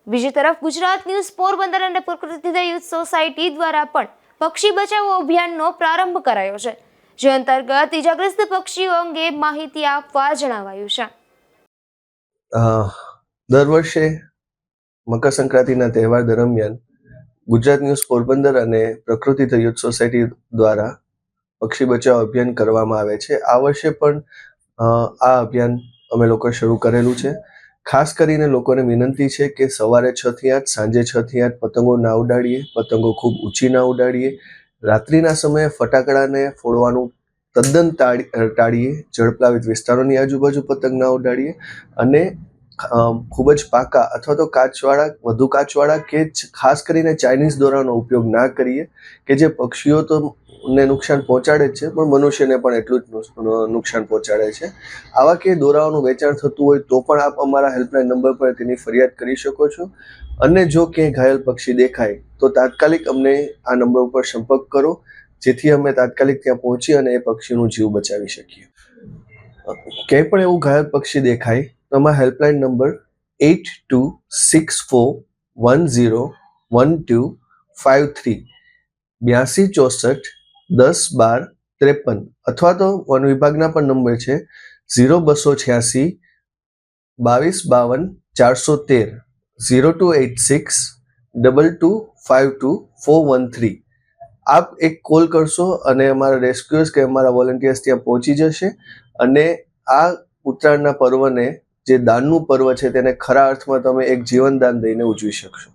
બીજી તરફ ગુજરાત ન્યૂઝ પોરબંદર અને પ્રકૃતિ યુથ સોસાયટી દ્વારા પણ પક્ષી બચાવો અભિયાનનો પ્રારંભ કરાયો છે, જે અંતર્ગત ઇજાગ્રસ્ત પક્ષીઓ અંગે માહિતી આપવા જણાવાયું છે. દર વર્ષે મકર સંક્રાંતિના તહેવાર દરમિયાન ગુજરાત ન્યૂઝ પોરબંદર અને પ્રકૃતિ યુથ સોસાયટી દ્વારા પક્ષી બચાવ અભિયાન કરવામાં આવે છે. આ વર્ષે પણ આ અભિયાન અમે લોકો શરૂ કરેલું છે. ખાસ કરીને લોકોને વિનંતી છે કે સવારે 6 થી 8, સાંજે 6 થી 8 પતંગો ના ઉડાડીએ, પતંગો ખૂબ ઊંચી ના ઉડાડીએ, રાત્રિના સમયે ફટાકડાને ફોડવાનું તદ્દન ટાળીએ, જળપ્લાવિત વિસ્તારોની આજુબાજુ પતંગ ના ઉડાડીએ અને ખૂબ જ પાકા અથવા તો વધુ કાચવાળા કે ખાસ કરીને ચાઇનીઝ દોરાનો ઉપયોગ ના કરીએ કે જે પક્ષીઓ તો ને નુકસાન પહોંચાડે જ છે પણ મનુષ્યને પણ એટલું જ નુકસાન પહોંચાડે છે. આવા કે દોરાઓનું વેચાણ થતું હોય તો પણ આપ અમારા હેલ્પલાઇન નંબર પર તેની ફરિયાદ કરી શકો છો. અને જો ક્યાંય ઘાયલ પક્ષી દેખાય તો તાત્કાલિક અમને આ નંબર ઉપર સંપર્ક કરો, જેથી અમે તાત્કાલિક ત્યાં પહોંચી અને એ પક્ષીનો જીવ બચાવી શકીએ. ક્યાંય પણ એવું ઘાયલ પક્ષી દેખાય તો અમારા હેલ્પલાઇન નંબર 8264101253 8264101253 અથવા તો વન વિભાગના પણ નંબર છે 0286 2252 413 0286 2252 આપ એક કોલ કરશો અને અમારા રેસ્ક્યુઅર્સ કે અમારા વોલન્ટિયર્સ ત્યાં પહોંચી જશે અને આ ઉત્તરાયણના પર્વને જે દાનનું પર્વ છે તેને ખરા અર્થમાં તમે એક જીવનદાન દઈને ઉજવી શકશો.